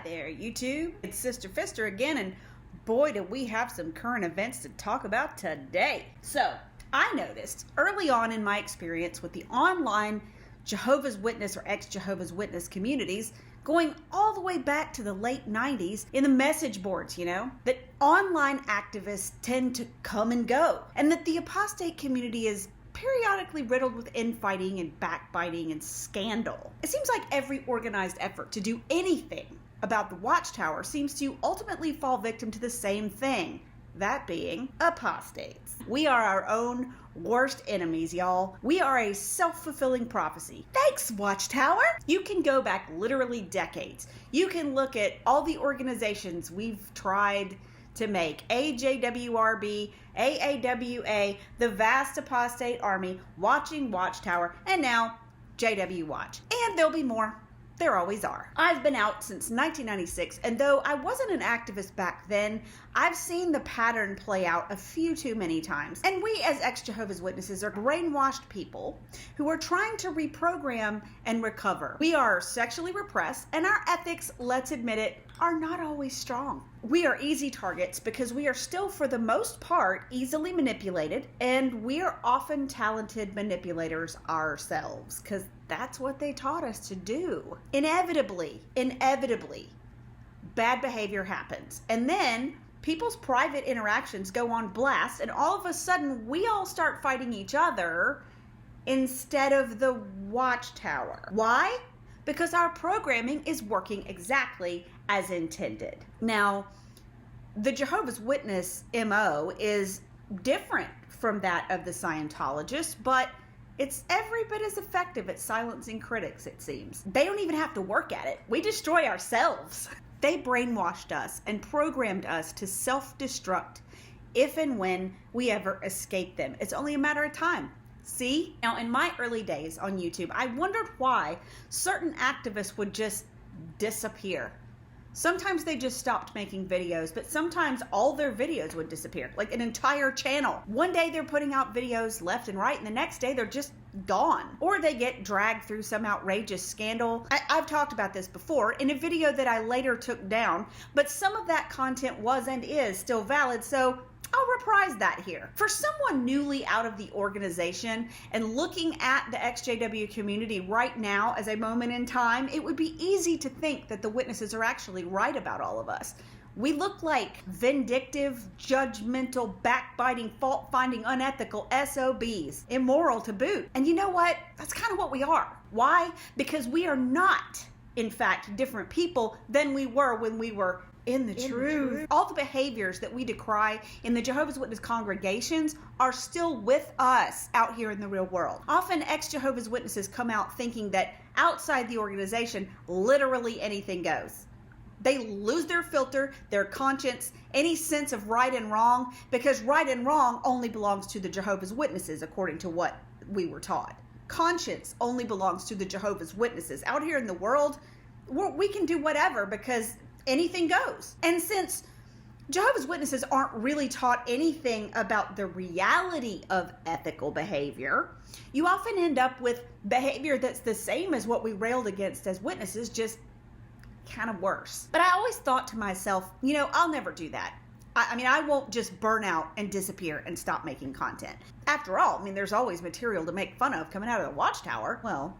there, YouTube. It's Sister Fister again, and boy, do we have some current events to talk about today. So, I noticed early on in my experience with the online Jehovah's Witness or ex-Jehovah's Witness communities, going all the way back to the late 90s in the message boards, that online activists tend to come and go, and that the apostate community is periodically riddled with infighting and backbiting and scandal. It seems like every organized effort to do anything about the Watchtower seems to ultimately fall victim to the same thing, that being apostates. We are our own worst enemies, y'all. We are a self-fulfilling prophecy. Thanks, Watchtower! You can go back literally decades. You can look at all the organizations we've tried to make: AJWRB, AAWA, the vast apostate army, Watching Watchtower, and now JW Watch. And there'll be more. There always are. I've been out since 1996, and though I wasn't an activist back then, I've seen the pattern play out a few too many times. And we as ex-Jehovah's Witnesses are brainwashed people who are trying to reprogram and recover. We are sexually repressed, and our ethics, let's admit it, are not always strong. We are easy targets because we are still, for the most part, easily manipulated, and we are often talented manipulators ourselves, because that's what they taught us to do. Inevitably, bad behavior happens. And then people's private interactions go on blast, and all of a sudden we all start fighting each other instead of the Watchtower. Why? Because our programming is working exactly as intended. Now, the Jehovah's Witness MO is different from that of the Scientologists, but it's every bit as effective at silencing critics, it seems. They don't even have to work at it. We destroy ourselves. They brainwashed us and programmed us to self-destruct if and when we ever escape them. It's only a matter of time. See? Now, in my early days on YouTube, I wondered why certain activists would just disappear. Sometimes they just stopped making videos, but sometimes all their videos would disappear, like an entire channel. One day they're putting out videos left and right, and the next day they're just gone. Or they get dragged through some outrageous scandal. I've talked about this before in a video that I later took down, but some of that content was and is still valid, so I'll reprise that here. For someone newly out of the organization and looking at the XJW community right now as a moment in time, it would be easy to think that the witnesses are actually right about all of us. We look like vindictive, judgmental, backbiting, fault-finding, unethical SOBs, immoral to boot. And you know what? That's kind of what we are. Why? Because we are not, in fact, different people than we were when we were in the truth. All the behaviors that we decry in the Jehovah's Witness congregations are still with us out here in the real world. Often ex-Jehovah's Witnesses come out thinking that outside the organization, literally anything goes. They lose their filter, their conscience, any sense of right and wrong, because right and wrong only belongs to the Jehovah's Witnesses, according to what we were taught. Conscience only belongs to the Jehovah's Witnesses. Out here in the world, we can do whatever because anything goes. And since Jehovah's Witnesses aren't really taught anything about the reality of ethical behavior, you often end up with behavior that's the same as what we railed against as witnesses, just kind of worse. But I always thought to myself, I'll never do that. I won't just burn out and disappear and stop making content. After all, there's always material to make fun of coming out of the Watchtower. Well,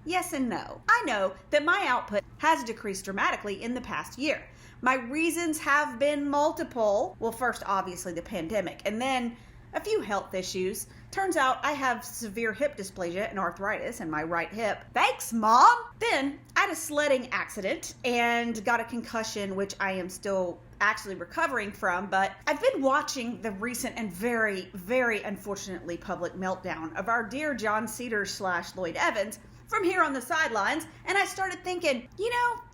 yes and no. I know that my output has decreased dramatically in the past year. My reasons have been multiple. Well, first, obviously, the pandemic, and then a few health issues. Turns out I have severe hip dysplasia and arthritis in my right hip. Thanks, Mom! Then I had a sledding accident and got a concussion, which I am still actually recovering from, but I've been watching the recent and very, very unfortunately public meltdown of our dear John Cedars / Lloyd Evans from here on the sidelines, and I started thinking,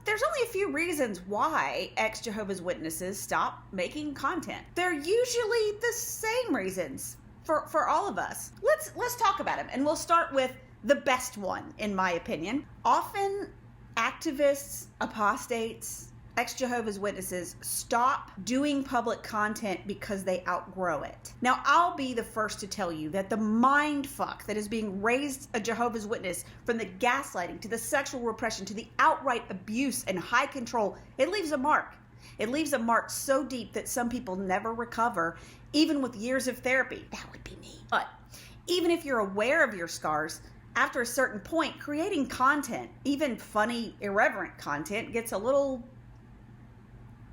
there's only a few reasons why ex-Jehovah's Witnesses stop making content. They're usually the same reasons for all of us. Let's talk about them, and we'll start with the best one, in my opinion. Often activists, apostates, ex-Jehovah's Witnesses stop doing public content because they outgrow it. Now, I'll be the first to tell you that the mind fuck that is being raised a Jehovah's Witness, from the gaslighting to the sexual repression to the outright abuse and high control, it leaves a mark. It leaves a mark so deep that some people never recover, even with years of therapy. That would be me. But even if you're aware of your scars, after a certain point, creating content, even funny, irreverent content, gets a little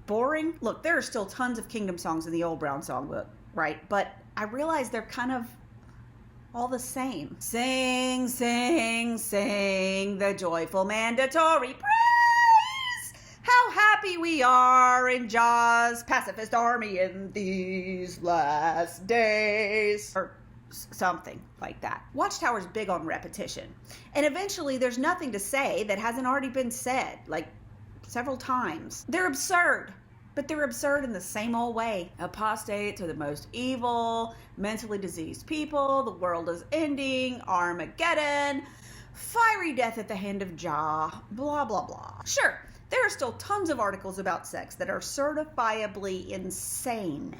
boring. Look, there are still tons of Kingdom songs in the old Brown songbook, right? But I realize they're kind of all the same. Sing, sing, sing the joyful mandatory praise. How happy we are in Jah's pacifist army in these last days. Or something like that. Watchtower's big on repetition. And eventually there's nothing to say that hasn't already been said, like several times. They're absurd, but they're absurd in the same old way. Apostates are the most evil, mentally diseased people, the world is ending, Armageddon, fiery death at the hand of Jah, blah, blah, blah. Sure, there are still tons of articles about sex that are certifiably insane.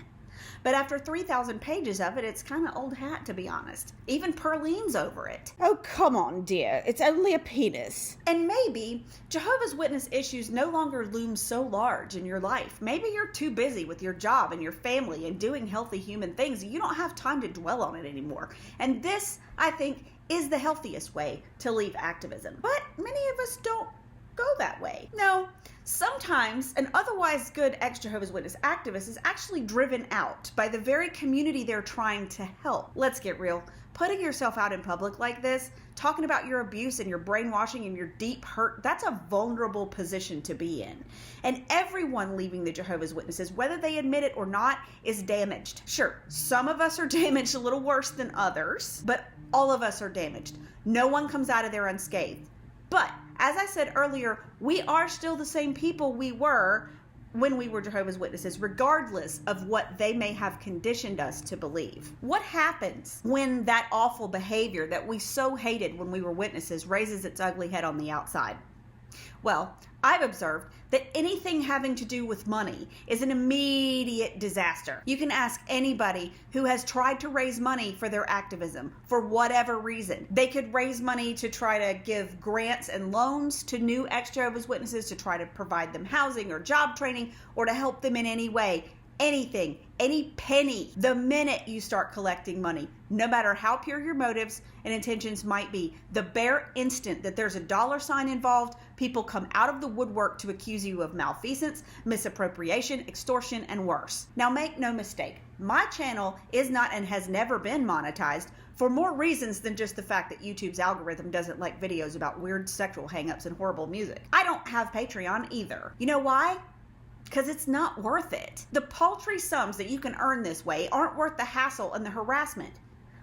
But after 3,000 pages of it, it's kind of old hat, to be honest. Even Perline's over it. Oh, come on, dear. It's only a penis. And maybe Jehovah's Witness issues no longer loom so large in your life. Maybe you're too busy with your job and your family and doing healthy human things. You don't have time to dwell on it anymore. And this, I think, is the healthiest way to leave activism. But many of us don't go that way. No, sometimes an otherwise good ex-Jehovah's Witness activist is actually driven out by the very community they're trying to help. Let's get real. Putting yourself out in public like this, talking about your abuse and your brainwashing and your deep hurt, that's a vulnerable position to be in. And everyone leaving the Jehovah's Witnesses, whether they admit it or not, is damaged. Sure, some of us are damaged a little worse than others, but all of us are damaged. No one comes out of there unscathed. But as I said earlier, we are still the same people we were when we were Jehovah's Witnesses, regardless of what they may have conditioned us to believe. What happens when that awful behavior that we so hated when we were witnesses raises its ugly head on the outside? Well, I've observed that anything having to do with money is an immediate disaster. You can ask anybody who has tried to raise money for their activism for whatever reason. They could raise money to try to give grants and loans to new ex-Jehovah's Witnesses, to try to provide them housing or job training, or to help them in any way. Anything, any penny, the minute you start collecting money, no matter how pure your motives and intentions might be, the bare instant that there's a dollar sign involved, people come out of the woodwork to accuse you of malfeasance, misappropriation, extortion, and worse. Now, make no mistake, my channel is not and has never been monetized for more reasons than just the fact that YouTube's algorithm doesn't like videos about weird sexual hangups and horrible music. I don't have Patreon either. You know why? Because it's not worth it. The paltry sums that you can earn this way aren't worth the hassle and the harassment.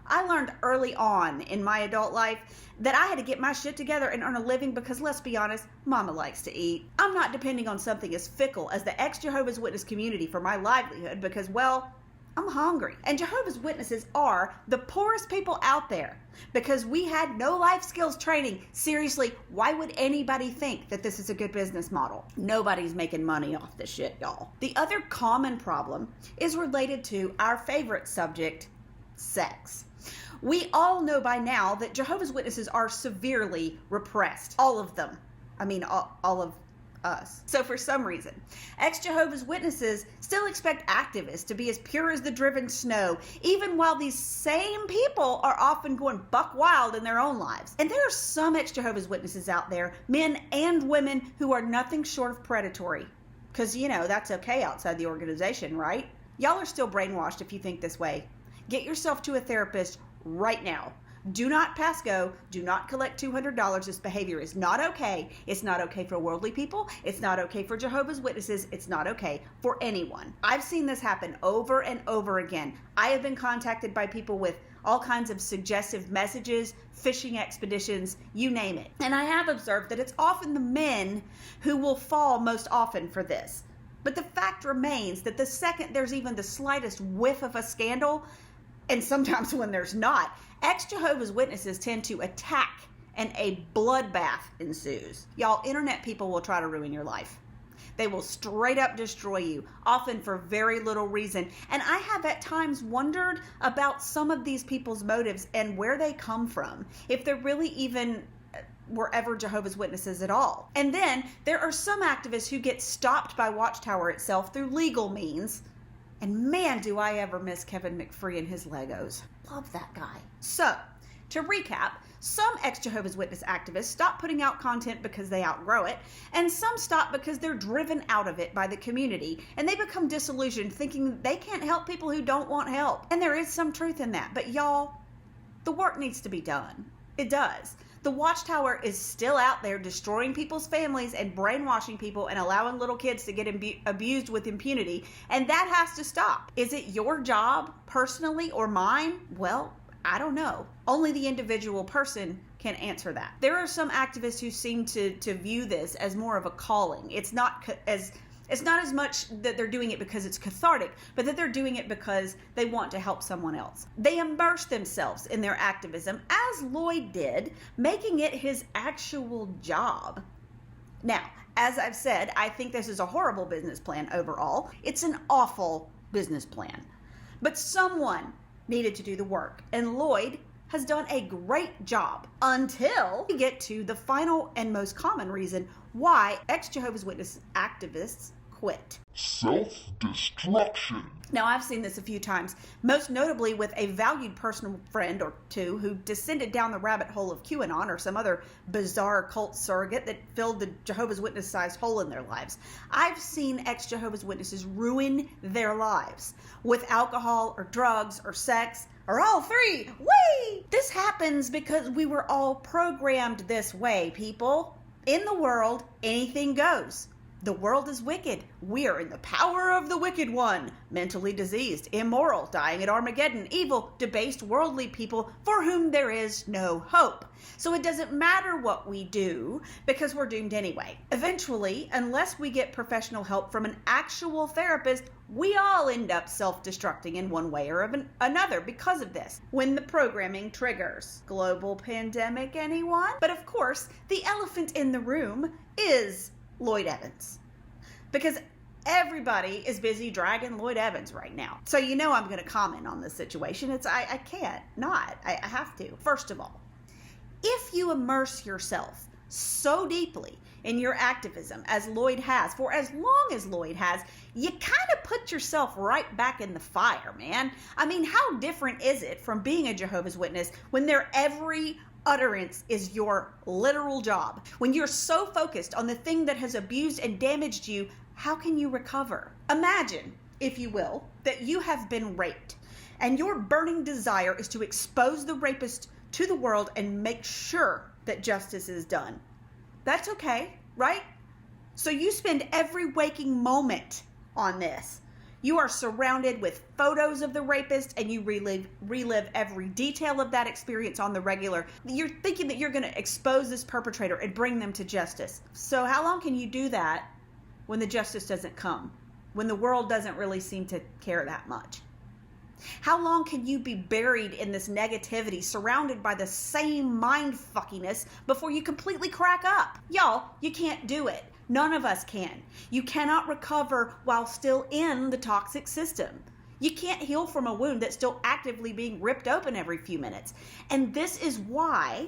I learned early on in my adult life that I had to get my shit together and earn a living because, let's be honest, mama likes to eat. I'm not depending on something as fickle as the ex-Jehovah's Witness community for my livelihood because, well, I'm hungry. And Jehovah's Witnesses are the poorest people out there because we had no life skills training. Seriously, why would anybody think that this is a good business model? Nobody's making money off this shit, y'all. The other common problem is related to our favorite subject, sex. We all know by now that Jehovah's Witnesses are severely repressed. All of them. I mean, all of us. So for some reason, ex-Jehovah's Witnesses still expect activists to be as pure as the driven snow, even while these same people are often going buck wild in their own lives. And there are some ex-Jehovah's Witnesses out there, men and women, who are nothing short of predatory. Because, you know, that's okay outside the organization, right? Y'all are still brainwashed if you think this way. Get yourself to a therapist right now. Do not pass go. Do not collect $200. This behavior is not okay. It's not okay for worldly people. It's not okay for Jehovah's Witnesses. It's not okay for anyone. I've seen this happen over and over again. I have been contacted by people with all kinds of suggestive messages, fishing expeditions, you name it. And I have observed that it's often the men who will fall most often for this. But the fact remains that the second there's even the slightest whiff of a scandal, and sometimes when there's not, ex-Jehovah's Witnesses tend to attack and a bloodbath ensues. Y'all, internet people will try to ruin your life. They will straight up destroy you, often for very little reason. And I have at times wondered about some of these people's motives and where they come from, if they're really even were ever Jehovah's Witnesses at all. And then there are some activists who get stopped by Watchtower itself through legal means. And man, do I ever miss Kevin McFree and his Legos. Love that guy. So, to recap, some ex-Jehovah's Witness activists stop putting out content because they outgrow it, and some stop because they're driven out of it by the community, and they become disillusioned thinking they can't help people who don't want help. And there is some truth in that, but y'all, the work needs to be done. It does. The Watchtower is still out there destroying people's families and brainwashing people and allowing little kids to get abused with impunity, and that has to stop. Is it your job, personally, or mine? Well, I don't know. Only the individual person can answer that. There are some activists who seem to view this as more of a calling. It's not as much that they're doing it because it's cathartic, but that they're doing it because they want to help someone else. They immerse themselves in their activism, as Lloyd did, making it his actual job. Now, as I've said, I think this is a horrible business plan overall. It's an awful business plan. But someone needed to do the work, and Lloyd has done a great job until we get to the final and most common reason why ex-Jehovah's Witness activists quit. Self-destruction. Now, I've seen this a few times, most notably with a valued personal friend or two who descended down the rabbit hole of QAnon or some other bizarre cult surrogate that filled the Jehovah's Witness-sized hole in their lives. I've seen ex-Jehovah's Witnesses ruin their lives with alcohol or drugs or sex or all three. Whee! This happens because we were all programmed this way, people. In the world, anything goes. The world is wicked. We are in the power of the wicked one. Mentally diseased, immoral, dying at Armageddon, evil, debased, worldly people for whom there is no hope. So it doesn't matter what we do because we're doomed anyway. Eventually, unless we get professional help from an actual therapist, we all end up self-destructing in one way or another because of this. When the programming triggers. Global pandemic, anyone? But of course, the elephant in the room is Lloyd Evans, because everybody is busy dragging Lloyd Evans right now. So you know I'm going to comment on this situation. I can't not. I have to. First of all, if you immerse yourself so deeply in your activism as Lloyd has, for as long as Lloyd has, you kind of put yourself right back in the fire, man. I mean, how different is it from being a Jehovah's Witness when their every utterance is your literal job? When you're so focused on the thing that has abused and damaged you, how can you recover? Imagine, if you will, that you have been raped and your burning desire is to expose the rapist to the world and make sure that justice is done. That's okay, right? So you spend every waking moment on this. You are surrounded with photos of the rapist and you relive every detail of that experience on the regular. You're thinking that you're going to expose this perpetrator and bring them to justice. So how long can you do that when the justice doesn't come? When the world doesn't really seem to care that much? How long can you be buried in this negativity, surrounded by the same mind fuckiness before you completely crack up? Y'all, you can't do it. None of us can. You cannot recover while still in the toxic system. You can't heal from a wound that's still actively being ripped open every few minutes. And this is why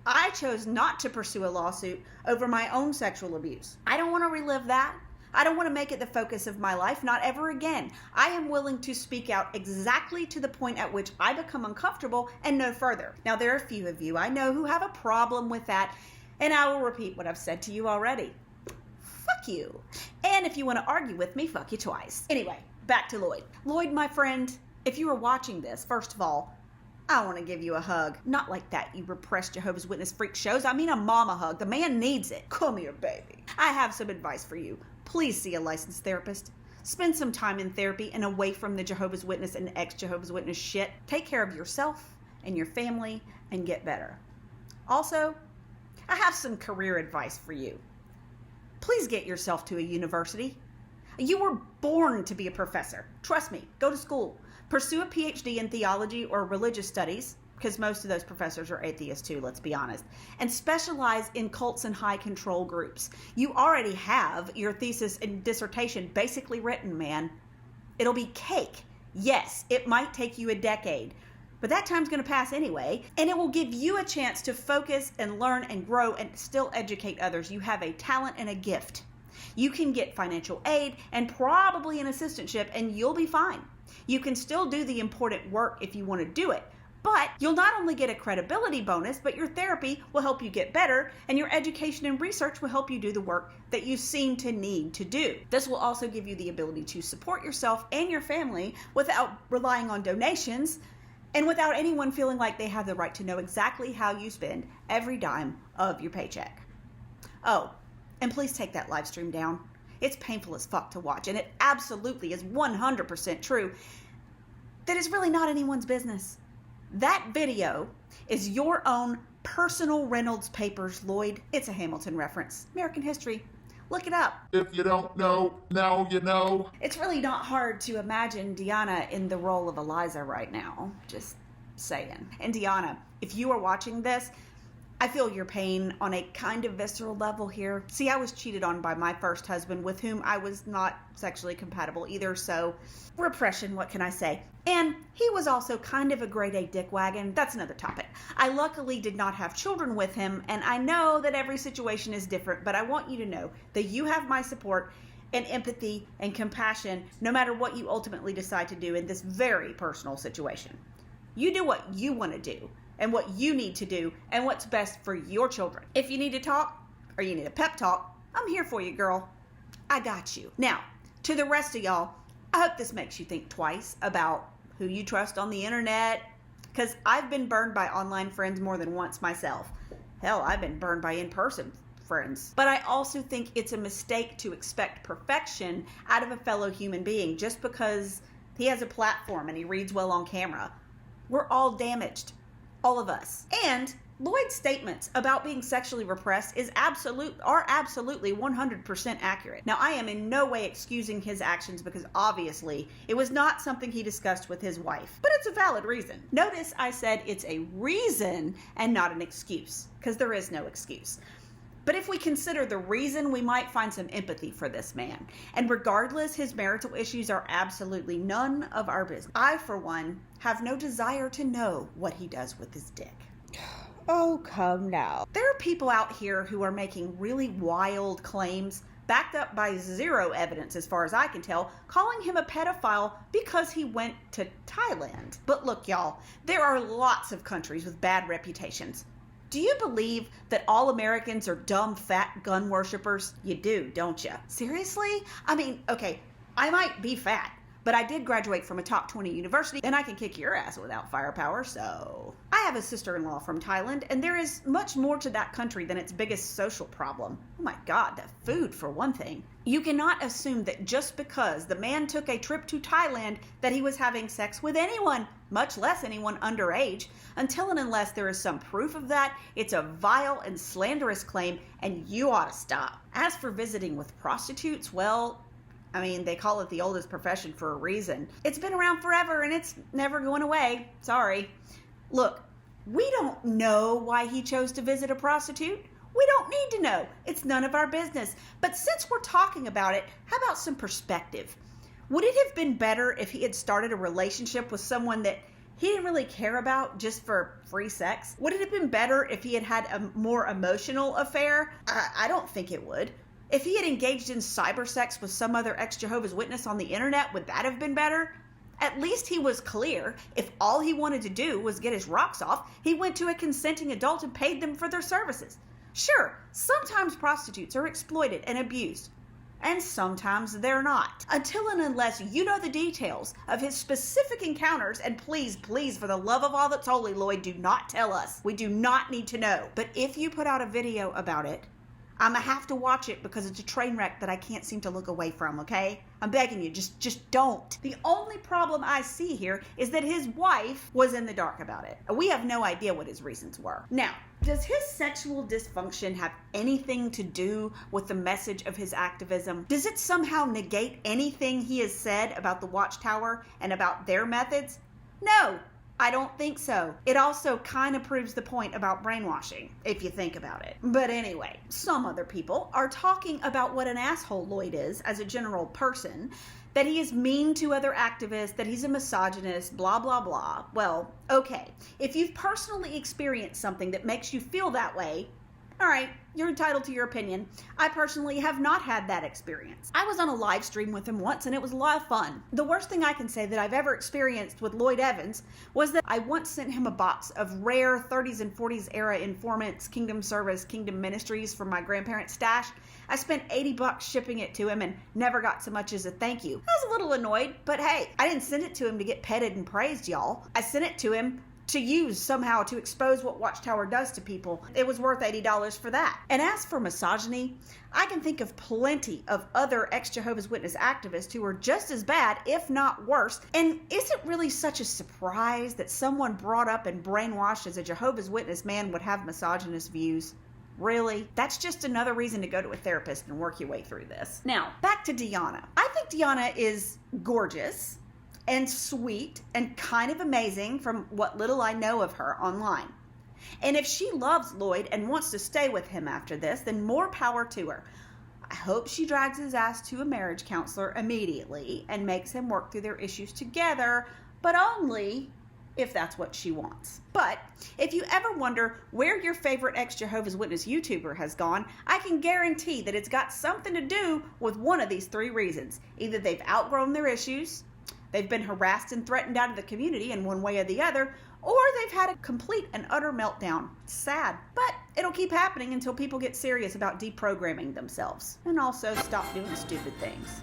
I chose not to pursue a lawsuit over my own sexual abuse. I don't want to relive that. I don't want to make it the focus of my life, not ever again. I am willing to speak out exactly to the point at which I become uncomfortable and no further. Now, there are a few of you I know who have a problem with that, and I will repeat what I've said to you already. Fuck you. And if you want to argue with me, fuck you twice. Anyway, back to Lloyd. Lloyd, my friend, if you are watching this, first of all, I want to give you a hug. Not like that, you repressed Jehovah's Witness freak shows. I mean a mama hug. The man needs it. Come here, baby. I have some advice for you. Please see a licensed therapist. Spend some time in therapy and away from the Jehovah's Witness and ex-Jehovah's Witness shit. Take care of yourself and your family and get better. Also, I have some career advice for you. Please get yourself to a university. You were born to be a professor. Trust me, go to school. Pursue a PhD in theology or religious studies. because most of those professors are atheists too, let's be honest, and specialize in cults and high control groups. You already have your thesis and dissertation basically written, man. It'll be cake. Yes, it might take you a decade, but that time's going to pass anyway, and it will give you a chance to focus and learn and grow and still educate others. You have a talent and a gift. You can get financial aid and probably an assistantship, and you'll be fine. You can still do the important work if you want to do it. But you'll not only get a credibility bonus, but your therapy will help you get better, and your education and research will help you do the work that you seem to need to do. This will also give you the ability to support yourself and your family without relying on donations and without anyone feeling like they have the right to know exactly how you spend every dime of your paycheck. Oh, and please take that live stream down. It's painful as fuck to watch, and it absolutely is 100% true that it's really not anyone's business. That video is your own personal Reynolds papers, Lloyd. It's a Hamilton reference. American history. Look it up. If you don't know, now you know. It's really not hard to imagine Deanna in the role of Eliza right now. Just saying. And Deanna, if you are watching this, I feel your pain on a kind of visceral level here. See, I was cheated on by my first husband, with whom I was not sexually compatible either, so repression, what can I say? And he was also kind of a grade A dickwagon. That's another topic. I luckily did not have children with him, and I know that every situation is different, but I want you to know that you have my support and empathy and compassion no matter what you ultimately decide to do in this very personal situation. You do what you want to do and what you need to do and what's best for your children. If you need to talk or you need a pep talk, I'm here for you, girl. I got you. Now, to the rest of y'all, I hope this makes you think twice about who you trust on the internet, because I've been burned by online friends more than once myself. Hell, I've been burned by in-person friends. But I also think it's a mistake to expect perfection out of a fellow human being just because he has a platform and he reads well on camera. We're all damaged. All of us. And Lloyd's statements about being sexually repressed are absolutely 100% accurate. Now, I am in no way excusing his actions because obviously it was not something he discussed with his wife, but it's a valid reason. Notice I said it's a reason and not an excuse, because there is no excuse. But if we consider the reason, we might find some empathy for this man. And regardless, his marital issues are absolutely none of our business. I, for one, have no desire to know what he does with his dick. Oh, come now. There are people out here who are making really wild claims, backed up by zero evidence as far as I can tell, calling him a pedophile because he went to Thailand. But look, y'all, there are lots of countries with bad reputations. Do you believe that all Americans are dumb, fat gun worshippers? You do, don't you? Seriously? I mean, okay, I might be fat, but I did graduate from a top 20 university, and I can kick your ass without firepower, so. I have a sister-in-law from Thailand, and there is much more to that country than its biggest social problem. Oh my God, the food, for one thing. You cannot assume that just because the man took a trip to Thailand that he was having sex with anyone, much less anyone underage. Until and unless there is some proof of that, it's a vile and slanderous claim, and you ought to stop. As for visiting with prostitutes, well, I mean, they call it the oldest profession for a reason. It's been around forever, and it's never going away. Sorry. Look, we don't know why he chose to visit a prostitute. We don't need to know. It's none of our business. But since we're talking about it, how about some perspective? Would it have been better if he had started a relationship with someone that he didn't really care about just for free sex? Would it have been better if he had had a more emotional affair? I don't think it would. If he had engaged in cyber sex with some other ex-Jehovah's Witness on the internet, would that have been better? At least he was clear. If all he wanted to do was get his rocks off, he went to a consenting adult and paid them for their services. Sure, sometimes prostitutes are exploited and abused, and sometimes they're not. Until and unless you know the details of his specific encounters, and please, please, for the love of all that's holy, Lloyd, do not tell us. We do not need to know. But if you put out a video about it, I'm gonna have to watch it because it's a train wreck that I can't seem to look away from, okay? I'm begging you, just don't. The only problem I see here is that his wife was in the dark about it. We have no idea what his reasons were. Now, does his sexual dysfunction have anything to do with the message of his activism? Does it somehow negate anything he has said about the Watchtower and about their methods? No, I don't think so. It also kind of proves the point about brainwashing, if you think about it. But anyway, some other people are talking about what an asshole Lloyd is as a general person, that he is mean to other activists, that he's a misogynist, blah, blah, blah. Well, okay. If you've personally experienced something that makes you feel that way, all right, you're entitled to your opinion. I personally have not had that experience. I was on a live stream with him once and it was a lot of fun. The worst thing I can say that I've ever experienced with Lloyd Evans was that I once sent him a box of rare 30s and 40s era informants, Kingdom Service, Kingdom Ministries from my grandparents' stash. I spent $80 shipping it to him and never got so much as a thank you. I was a little annoyed, but hey, I didn't send it to him to get petted and praised, y'all. I sent it to him to use somehow to expose what Watchtower does to people. It was worth $80 for that. And as for misogyny, I can think of plenty of other ex-Jehovah's Witness activists who are just as bad, if not worse. And is it really such a surprise that someone brought up and brainwashed as a Jehovah's Witness man would have misogynist views? Really? That's just another reason to go to a therapist and work your way through this. Now, back to Deanna. I think Deanna is gorgeous and sweet and kind of amazing from what little I know of her online. And if she loves Lloyd and wants to stay with him after this, then more power to her. I hope she drags his ass to a marriage counselor immediately and makes him work through their issues together, but only if that's what she wants. But if you ever wonder where your favorite ex-Jehovah's Witness YouTuber has gone, I can guarantee that it's got something to do with one of these three reasons. Either they've outgrown their issues, they've been harassed and threatened out of the community in one way or the other, or they've had a complete and utter meltdown. It's sad, but it'll keep happening until people get serious about deprogramming themselves and also stop doing stupid things.